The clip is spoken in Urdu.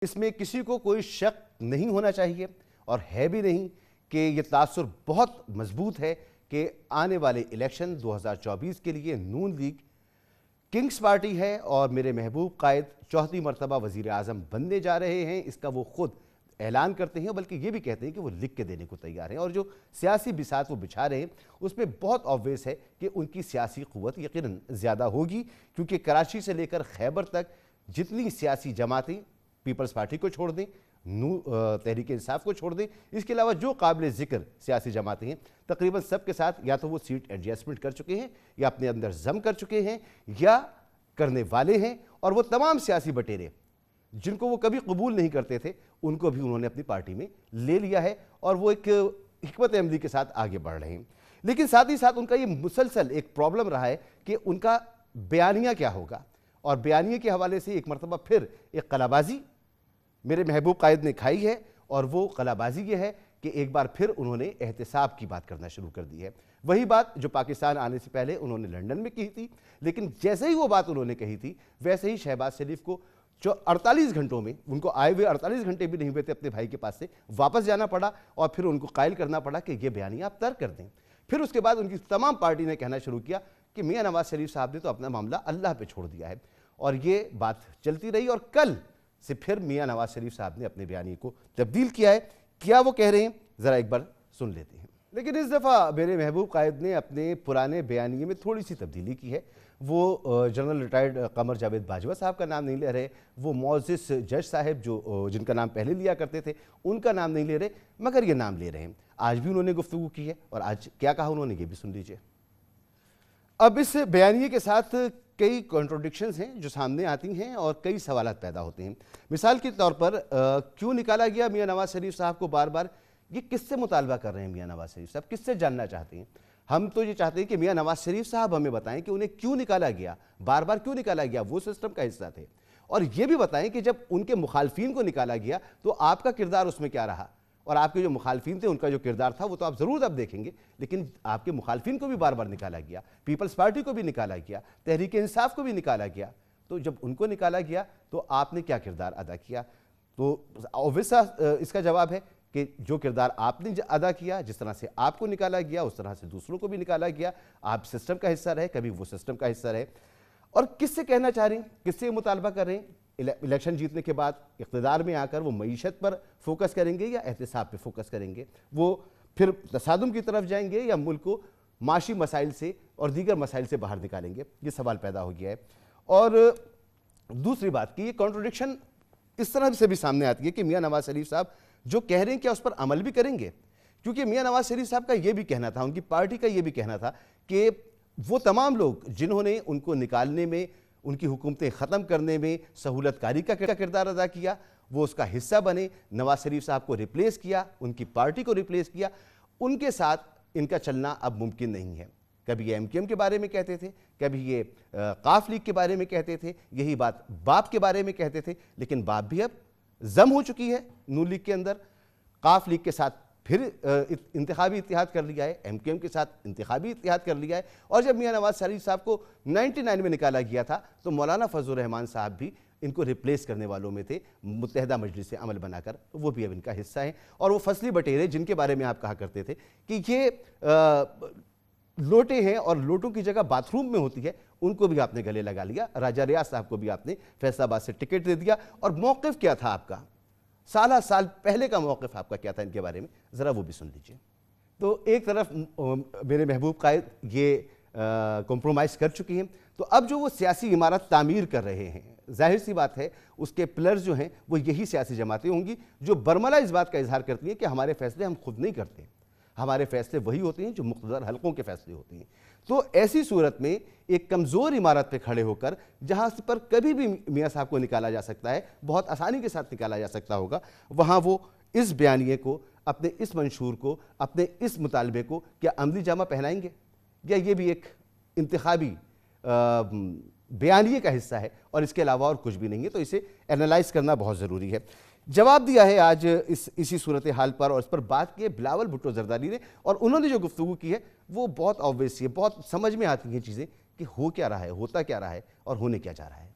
اس میں کسی کو کوئی شک نہیں ہونا چاہیے اور ہے بھی نہیں کہ یہ تاثر بہت مضبوط ہے کہ آنے والے الیکشن 2024 کے لیے نون لیگ کنگز پارٹی ہے اور میرے محبوب قائد چوتھی مرتبہ وزیر اعظم بننے جا رہے ہیں۔ اس کا وہ خود اعلان کرتے ہیں، بلکہ یہ بھی کہتے ہیں کہ وہ لکھ کے دینے کو تیار ہیں، اور جو سیاسی بساط وہ بچھا رہے ہیں اس میں بہت آبویس ہے کہ ان کی سیاسی قوت یقیناً زیادہ ہوگی، کیونکہ کراچی سے لے کر خیبر تک جتنی سیاسی جماعتیں پیپلز پارٹی کو چھوڑ دیں، تحریک انصاف کو چھوڑ دیں، اس کے علاوہ جو قابل ذکر سیاسی جماعتیں ہیں تقریباً سب کے ساتھ یا تو وہ سیٹ ایڈجسٹمنٹ کر چکے ہیں یا اپنے اندر ضم کر چکے ہیں یا کرنے والے ہیں، اور وہ تمام سیاسی بٹیرے جن کو وہ کبھی قبول نہیں کرتے تھے ان کو بھی انہوں نے اپنی پارٹی میں لے لیا ہے اور وہ ایک حکمت عملی کے ساتھ آگے بڑھ رہے ہیں۔ لیکن ساتھ ہی ساتھ ان کا یہ مسلسل ایک پرابلم رہا ہے کہ ان کا بیانیہ کیا ہوگا، اور بیانیے کے حوالے سے ایک مرتبہ پھر ایک قلعہ بازی میرے محبوب قائد نے کھائی ہے، اور وہ قلعہ بازی یہ ہے کہ ایک بار پھر انہوں نے احتساب کی بات کرنا شروع کر دی ہے۔ وہی بات جو پاکستان آنے سے پہلے انہوں نے لندن میں کہی تھی، لیکن جیسے ہی وہ بات انہوں نے کہی تھی ویسے ہی شہباز شریف کو جو 48 گھنٹوں میں ان کو آئے ہوئے 48 گھنٹے بھی نہیں ہوئے تھے اپنے بھائی کے پاس سے واپس جانا پڑا، اور پھر ان کو قائل کرنا پڑا کہ یہ بیانیہ آپ ترک کر دیں۔ پھر اس کے بعد ان کی تمام پارٹی نے کہنا شروع کیا کہ میاں نواز شریف صاحب نے تو اپنا معاملہ اللہ پہ چھوڑ دیا ہے، اور یہ بات چلتی رہی، اور کل سے پھر میاں نواز شریف صاحب نے اپنے بیانیے کو تبدیل کیا ہے۔ کیا وہ کہہ رہے ہیں ذرا ایک بار سن لیتے ہیں۔ لیکن اس دفعہ میرے محبوب قائد نے اپنے پرانے بیانیے میں تھوڑی سی تبدیلی کی ہے۔ وہ جنرل ریٹائرڈ قمر جاوید باجوہ صاحب کا نام نہیں لے رہے، وہ معزز جج صاحب جو جن کا نام پہلے لیا کرتے تھے ان کا نام نہیں لے رہے، مگر یہ نام لے رہے ہیں۔ آج بھی انہوں نے گفتگو کی ہے، اور آج کیا کہا انہوں نے یہ بھی سن لیجئے۔ اب اس بیانیے کے ساتھ کئی کنٹروڈکشنز ہیں جو سامنے آتی ہیں اور کئی سوالات پیدا ہوتے ہیں۔ مثال کے طور پر کیوں نکالا گیا میاں نواز شریف صاحب کو بار بار؟ یہ کس سے مطالبہ کر رہے ہیں میاں نواز شریف صاحب؟ کس سے جاننا چاہتے ہیں؟ ہم تو یہ چاہتے ہیں کہ میاں نواز شریف صاحب ہمیں بتائیں کہ انہیں کیوں نکالا گیا، بار بار کیوں نکالا گیا، وہ سسٹم کا حصہ تھے، اور یہ بھی بتائیں کہ جب ان کے مخالفین کو نکالا گیا تو آپ کا کردار اس میں کیا رہا، اور آپ کے جو مخالفین تھے ان کا جو کردار تھا وہ تو آپ ضرور اب دیکھیں گے، لیکن آپ کے مخالفین کو بھی بار بار نکالا گیا، پیپلز پارٹی کو بھی نکالا گیا، تحریک انصاف کو بھی نکالا گیا، تو جب ان کو نکالا گیا تو آپ نے کیا کردار ادا کیا؟ تو اوبویس اس کا جواب ہے کہ جو کردار آپ نے ادا کیا، جس طرح سے آپ کو نکالا گیا اس طرح سے دوسروں کو بھی نکالا گیا، آپ سسٹم کا حصہ رہے، کبھی وہ سسٹم کا حصہ رہے۔ اور کس سے کہنا چاہ رہے ہیں، کس سے مطالبہ کر رہے ہیں؟ الیکشن جیتنے کے بعد اقتدار میں آ کر وہ معیشت پر فوکس کریں گے یا احتساب پہ فوکس کریں گے؟ وہ پھر تصادم کی طرف جائیں گے یا ملک کو معاشی مسائل سے اور دیگر مسائل سے باہر نکالیں گے؟ یہ سوال پیدا ہو گیا ہے۔ اور دوسری بات کہ یہ کنٹروڈکشن اس طرح سے بھی سامنے آتی ہے کہ میاں نواز شریف صاحب جو کہہ رہے ہیں کیا اس پر عمل بھی کریں گے؟ کیونکہ میاں نواز شریف صاحب کا یہ بھی کہنا تھا، ان کی پارٹی کا یہ بھی کہنا تھا کہ وہ تمام لوگ جنہوں نے ان کو نکالنے میں، ان کی حکومتیں ختم کرنے میں سہولت کاری کا کردار ادا کیا، وہ اس کا حصہ بنے، نواز شریف صاحب کو ریپلیس کیا، ان کی پارٹی کو ریپلیس کیا، ان کے ساتھ ان کا چلنا اب ممکن نہیں ہے۔ کبھی یہ ایم کیو ایم کے بارے میں کہتے تھے، کبھی یہ قاف لیگ کے بارے میں کہتے تھے، یہی بات باپ کے بارے میں کہتے تھے، لیکن باپ بھی اب ضم ہو چکی ہے نون لیگ کے اندر، قاف لیگ کے ساتھ پھر انتخابی اتحاد کر لیا ہے، ایم کیو ایم کے ساتھ انتخابی اتحاد کر لیا ہے، اور جب میاں نواز شریف صاحب کو 99 میں نکالا گیا تھا تو مولانا فضل الرحمان صاحب بھی ان کو ریپلیس کرنے والوں میں تھے، متحدہ مجلس عمل بنا کر، وہ بھی اب ان کا حصہ ہیں۔ اور وہ فصلی بٹیرے جن کے بارے میں آپ کہا کرتے تھے کہ یہ لوٹے ہیں اور لوٹوں کی جگہ باتھ روم میں ہوتی ہے، ان کو بھی آپ نے گلے لگا لیا۔ راجہ ریاض صاحب کو بھی آپ نے فیصل آباد سے ٹکٹ دے دیا، اور موقف کیا تھا آپ کا، سالہ سال پہلے کا موقف آپ کا کیا تھا ان کے بارے میں، ذرا وہ بھی سن لیجئے۔ تو ایک طرف میرے محبوب قائد یہ کمپرومائز کر چکی ہیں، تو اب جو وہ سیاسی عمارت تعمیر کر رہے ہیں، ظاہر سی بات ہے اس کے پلرز جو ہیں وہ یہی سیاسی جماعتیں ہوں گی جو برملا اس بات کا اظہار کرتی ہیں کہ ہمارے فیصلے ہم خود نہیں کرتے، ہمارے فیصلے وہی ہوتے ہیں جو مقتدر حلقوں کے فیصلے ہوتے ہیں۔ تو ایسی صورت میں ایک کمزور عمارت پہ کھڑے ہو کر جہاں پر کبھی بھی میاں صاحب کو نکالا جا سکتا ہے، بہت آسانی کے ساتھ نکالا جا سکتا ہوگا، وہاں وہ اس بیانیے کو، اپنے اس منشور کو، اپنے اس مطالبے کو کیا عملی جامہ پہنائیں گے، یا یہ بھی ایک انتخابی بیانیے کا حصہ ہے اور اس کے علاوہ اور کچھ بھی نہیں ہے؟ تو اسے اینالائز کرنا بہت ضروری ہے۔ جواب دیا ہے آج اسی صورتحال پر، اور اس پر بات کی ہے بلاول بھٹو زرداری نے، اور انہوں نے جو گفتگو کی ہے وہ بہت آبویس ہے، بہت سمجھ میں آتی ہیں چیزیں کہ ہو کیا رہا ہے، ہوتا کیا رہا ہے اور ہونے کیا جا رہا ہے۔